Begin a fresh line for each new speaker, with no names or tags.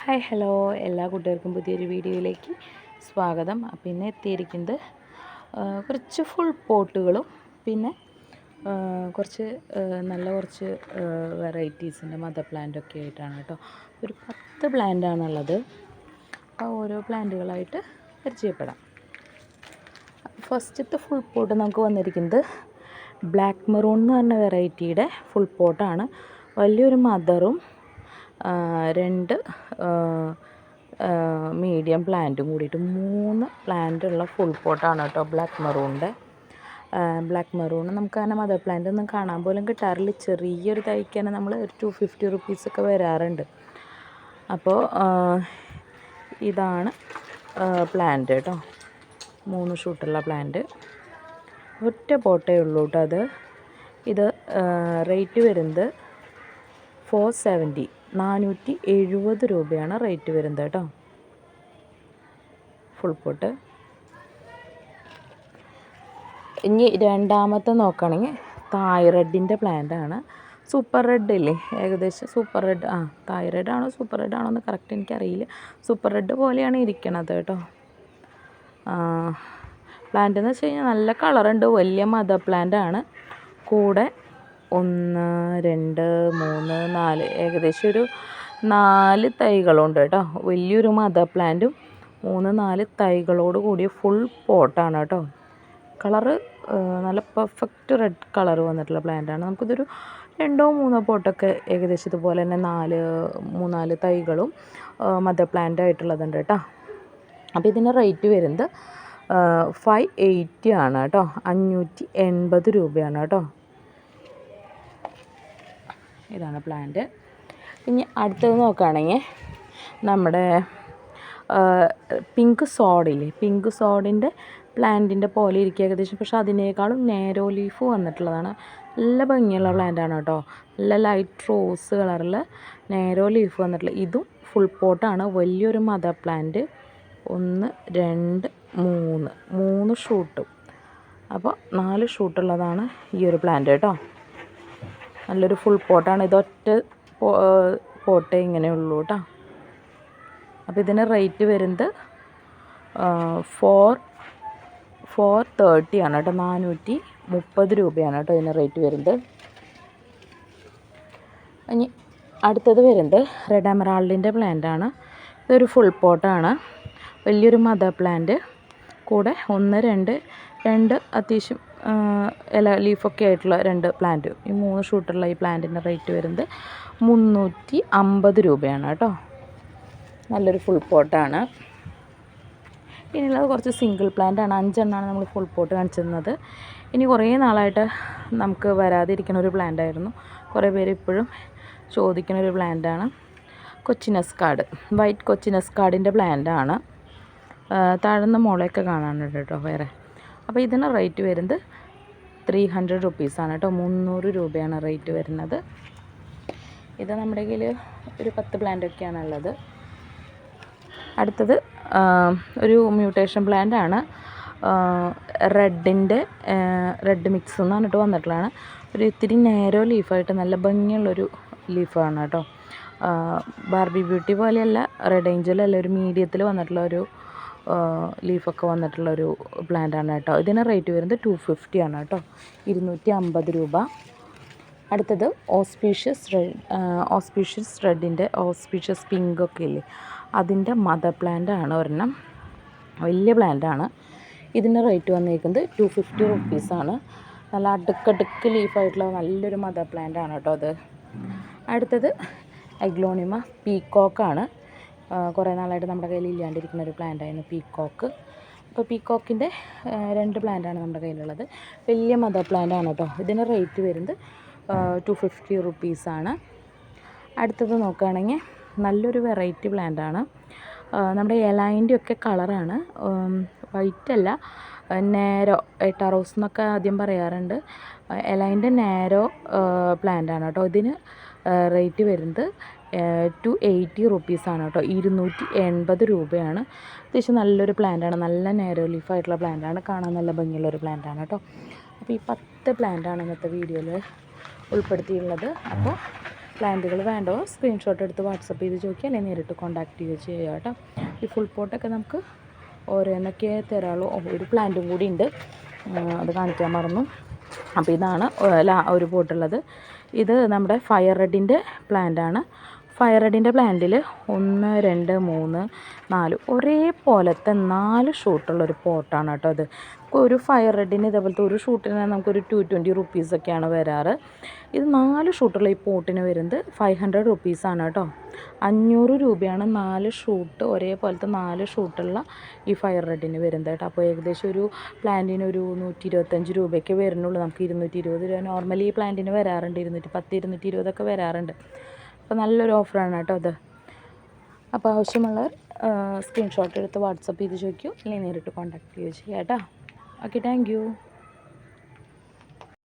Hi hello എല്ലാ കൂട്ടുകാർക്കും പുതിയൊരു വീഡിയോയിലേക്ക് സ്വാഗതം. പിന്നെ എത്തിയിരിക്കുന്നത് കുറച്ച് ഫുൾ പോട്ടുകളും പിന്നെ കുറച്ച് കുറച്ച് വെറൈറ്റീസിൻ്റെ മദർ പ്ലാന്റൊക്കെ ആയിട്ടാണ് കേട്ടോ. ഒരു 10 പ്ലാന്റാണുള്ളത്. അപ്പോൾ ഓരോ പ്ലാന്റുകളായിട്ട് പരിചയപ്പെടാം. ഫസ്റ്റത്തെ ഫുൾ പോട്ട് നമുക്ക് വന്നിരിക്കുന്നത് ബ്ലാക്ക് മെറൂൺ എന്ന് പറഞ്ഞ വെറൈറ്റിയുടെ ഫുൾ പോട്ടാണ്. വലിയൊരു മദറും 2 മീഡിയം പ്ലാന്റും കൂടിയിട്ട് 3 പ്ലാന്റുള്ള ഫുൾ പോട്ടാണ് കേട്ടോ ബ്ലാക്ക് മെറൂണിൻ്റെ. ബ്ലാക്ക് മെറൂൺ നമുക്ക് അങ്ങനെ മദർ പ്ലാന്റ് ഒന്നും കാണാൻ പോലും കിട്ടാറില്ല. ചെറിയൊരു തൈക്ക് തന്നെ നമ്മൾ ഒരു 250 റുപ്പീസൊക്കെ വരാറുണ്ട്. അപ്പോൾ ഇതാണ് പ്ലാന്റ് കേട്ടോ, 3 ഷൂട്ടുള്ള പ്ലാന്റ്. ഒറ്റ പോട്ടേ ഉള്ളൂ കേട്ടോ അത്. ഇത് റേറ്റ് വരുന്നത് 470 രൂപയാണ് റേറ്റ് വരുന്നത് കേട്ടോ ഫുൾ പോട്ട്. ഇനി രണ്ടാമത്തെ നോക്കുകയാണെങ്കിൽ തായ് റെഡിൻ്റെ പ്ലാന്റാണ്. സൂപ്പർ റെഡ് ഇല്ലേ, ഏകദേശം സൂപ്പർ റെഡ്, തായ് റെഡ് ആണോ സൂപ്പർ റെഡ് ആണോ എന്ന് കറക്റ്റ് എനിക്കറിയില്ല. സൂപ്പർ റെഡ് പോലെയാണ് ഇരിക്കണത് കേട്ടോ. പ്ലാന്റ് എന്ന് വെച്ച് കഴിഞ്ഞാൽ നല്ല കളറുണ്ട്. വലിയ മദർ പ്ലാന്റാണ്. കൂടെ 1 2 3 4 ഏകദേശം ഒരു 4 തൈകളുണ്ട് കേട്ടോ. വലിയൊരു മദർ പ്ലാന്റും 3-4 തൈകളോട് കൂടിയ ഫുൾ പോട്ടാണ് കേട്ടോ. കളറ് നല്ല പെർഫെക്റ്റ് റെഡ് കളർ വന്നിട്ടുള്ള പ്ലാന്റാണ്. നമുക്കിതൊരു 2-3 പോട്ടൊക്കെ ഏകദേശം ഇതുപോലെ തന്നെ 3-4 തൈകളും മദർ പ്ലാന്റ് ആയിട്ടുള്ളതുണ്ട് കേട്ടോ. അപ്പോൾ ഇതിന് റേറ്റ് വരുന്നത് 580 ആണ് കേട്ടോ. 580 രൂപയാണ് കേട്ടോ. ഇതാണ് പ്ലാന്റ്. ഇനി അടുത്തത് നോക്കുകയാണെങ്കിൽ നമ്മുടെ പിങ്ക് സോഡില്ലേ, പിങ്ക് സോഡിൻ്റെ പ്ലാന്റിൻ്റെ പോലെ ഇരിക്കുക ഏകദേശം, പക്ഷേ അതിനേക്കാളും നേരോ ലീഫ് വന്നിട്ടുള്ളതാണ്. നല്ല ഭംഗിയുള്ള പ്ലാന്റാണ് കേട്ടോ. നല്ല ലൈറ്റ് റോസ് കളറിൽ നേരോ ലീഫ് വന്നിട്ടുള്ള ഇതും ഫുൾ പോട്ടാണ്. വലിയൊരു മദർ പ്ലാന്റ് 1 2 3 ഷൂട്ടും. അപ്പോൾ 4 ഷൂട്ടുള്ളതാണ് ഈ ഒരു പ്ലാന്റ് കേട്ടോ. നല്ലൊരു ഫുൾ പോട്ടാണ്. ഇതൊറ്റ പോട്ടേ ഇങ്ങനെയുള്ളൂ കേട്ടോ. അപ്പോൾ ഇതിന് റേറ്റ് വരുന്നത് 430 ആണ് കേട്ടോ. 430 രൂപയാണ് കേട്ടോ ഇതിന് റേറ്റ് വരുന്നത്. ഇനി അടുത്തത് വരുന്നത് റെഡ് എമറാൾഡിൻ്റെ പ്ലാന്റാണ്. ഇതൊരു ഫുൾ പോട്ടാണ്. വലിയൊരു മദർ പ്ലാന്റ്, കൂടെ 1 2 അത്യാവശ്യം ലീഫൊക്കെ ആയിട്ടുള്ള 2 പ്ലാന്റ്. ഈ 3 ഷൂട്ടുള്ള ഈ പ്ലാന്റിൻ്റെ റേറ്റ് വരുന്നത് 350 രൂപയാണ് കേട്ടോ. നല്ലൊരു ഫുൾ പോട്ടാണ്. ഇനിയുള്ളത് കുറച്ച് സിംഗിൾ പ്ലാന്റാണ്. 5 എണ്ണമാണ് നമ്മൾ ഫുൾ പോട്ട് കാണിച്ചിരുന്നത്. ഇനി കുറേ നാളായിട്ട് നമുക്ക് വരാതിരിക്കുന്ന ഒരു പ്ലാന്റായിരുന്നു. കുറേ പേര് ഇപ്പോഴും ചോദിക്കുന്ന ഒരു പ്ലാന്റാണ് കൊച്ചിനസ്കാർഡ്. വൈറ്റ് കൊച്ചിനസ്കാർഡിൻ്റെ പ്ലാന്റാണ്. താഴ്ന്ന മുളയൊക്കെ കാണാനുണ്ട് കേട്ടോ വേറെ. അപ്പോൾ ഇതിന് റേറ്റ് വരുന്നത് 300 റുപ്പീസാണ് കേട്ടോ. 300 രൂപയാണ് റേറ്റ് വരുന്നത്. ഇത് നമ്മുടെ കയ്യിൽ ഒരു 10 പ്ലാന്റൊക്കെയാണ് ഉള്ളത്. അടുത്തത് ഒരു മ്യൂട്ടേഷൻ പ്ലാന്റാണ്. റെഡ് മിക്സ് എന്ന് പറഞ്ഞിട്ട് വന്നിട്ടുള്ളതാണ്. ഒരു ഇത്തിരി നേരോ ലീഫായിട്ട് നല്ല ഭംഗിയുള്ളൊരു ലീഫാണ് കേട്ടോ. ബാർബി ബ്യൂട്ടി പോലെയല്ല, റെഡ് ഏഞ്ചൽ അല്ല, ഒരു മീഡിയത്തിൽ വന്നിട്ടുള്ള ഒരു ലീഫൊക്കെ വന്നിട്ടുള്ളൊരു പ്ലാന്റാണ് കേട്ടോ. ഇതിന് റേറ്റ് വരുന്നത് 250 ആണ് കേട്ടോ. 250 രൂപ. അടുത്തത് ഓസ്പീഷ്യസ് റെഡിൻ്റെ ഓസ്പീഷ്യസ് പിങ്ക് ഒക്കെ ഇല്ലേ, അതിൻ്റെ മദർ പ്ലാന്റാണ് ഒരെണ്ണം. വലിയ പ്ലാന്റാണ്. ഇതിൻ്റെ റേറ്റ് വന്നിരിക്കുന്നത് 250 റുപ്പീസാണ്. നല്ല അടുക്കടുക്ക് ലീഫായിട്ടുള്ള നല്ലൊരു മദർ പ്ലാന്റാണ് കേട്ടോ അത്. അടുത്തത് എഗ്ലോണിമ പീക്കോക്കാണ്. കുറേ നാളായിട്ട് നമ്മുടെ കയ്യിൽ ഇല്ലാണ്ടിരിക്കുന്ന ഒരു പ്ലാന്റായിരുന്നു പീക്കോക്ക്. അപ്പോൾ പീക്കോക്കിൻ്റെ 2 പ്ലാന്റാണ് നമ്മുടെ കയ്യിലുള്ളത്. വലിയ മദർ പ്ലാന്റാണ് കേട്ടോ. ഇതിന് റേറ്റ് വരുന്നത് 250 റുപ്പീസാണ്. അടുത്തത് നോക്കുകയാണെങ്കിൽ നല്ലൊരു വെറൈറ്റി പ്ലാന്റാണ്. നമ്മുടെ എലൈൻ്റെ ഒക്കെ കളറാണ്. വൈറ്റല്ല, നേരോ എട്ടാറോസ് എന്നൊക്കെ ആദ്യം പറയാറുണ്ട്. എലൈൻ്റെ നേരോ പ്ലാന്റാണ് കേട്ടോ. ഇതിന് റേറ്റ് വരുന്നത് 280 റുപ്പീസാണ് കേട്ടോ. 280 രൂപയാണ്. അത്യാവശ്യം നല്ലൊരു പ്ലാന്റാണ്. നല്ല നേരോ ലീഫായിട്ടുള്ള പ്ലാന്റാണ്. കാണാൻ നല്ല ഭംഗിയുള്ളൊരു പ്ലാന്റാണ് കേട്ടോ. അപ്പോൾ ഈ 10 പ്ലാന്റാണ് ഇന്നത്തെ വീഡിയോയിൽ ഉൾപ്പെടുത്തിയിട്ടുള്ളത്. അപ്പോൾ പ്ലാന്റുകൾ വേണ്ടോ സ്ക്രീൻഷോട്ട് എടുത്ത് വാട്സപ്പ് ചെയ്ത് ചോദിക്കുക, അല്ലെങ്കിൽ നേരിട്ട് കോൺടാക്റ്റ് ചെയ്യുക ചെയ്യുക കേട്ടോ. ഈ ഫുൾ പോട്ടൊക്കെ നമുക്ക് ഓരോന്നൊക്കെ തരാളൂ. ഒരു പ്ലാന്റും കൂടി ഉണ്ട്, അത് കാണിക്കാൻ മറന്നു. അപ്പോൾ ഇതാണ് ഒരു പോട്ടുള്ളത്. ഇത് നമ്മുടെ ഫയർ റെഡിൻ്റെ പ്ലാന്റാണ്. ഫയർ റെഡിൻ്റെ പ്ലാന്റിൽ 1 2 3 4 ഒരേപോലത്തെ 4 ഷൂട്ടുള്ളൊരു പോട്ടാണ് കേട്ടോ ഇത്. ഒരു ഫയർ റെഡിന് ഇതേപോലത്തെ ഒരു ഷൂട്ടിന് നമുക്കൊരു 220 റുപ്പീസൊക്കെയാണ് വരാറ്. ഇത് 4 ഷൂട്ടുള്ള ഈ പോട്ടിന് വരുന്നത് 500 റുപ്പീസാണ് കേട്ടോ. 500 രൂപയാണ് 4 ഷൂട്ട്, ഒരേപോലത്തെ 4 ഷൂട്ടുള്ള ഈ ഫയർ റെഡിന് വരുന്നത് കേട്ടോ. അപ്പോൾ ഏകദേശം ഒരു പ്ലാന്റിന് ഒരു 125 രൂപയ്ക്ക് വരുന്നുള്ളൂ. നമുക്ക് 220 രൂപ നോർമലി ഈ പ്ലാന്റിന് വരാറുണ്ട്, 210 220 ഒക്കെ വരാറുണ്ട്. അപ്പോൾ നല്ലൊരു ഓഫറാണ് കേട്ടോ അത്. അപ്പോൾ ആവശ്യമുള്ളവർ സ്ക്രീൻഷോട്ട് എടുത്ത് വാട്സപ്പ് ചെയ്ത് ചോദിക്കൂ, അല്ലെങ്കിൽ നേരിട്ട് കോൺടാക്റ്റ് ചെയ്യുകയോ ചെയ്യാം കേട്ടോ. Okay, thank you.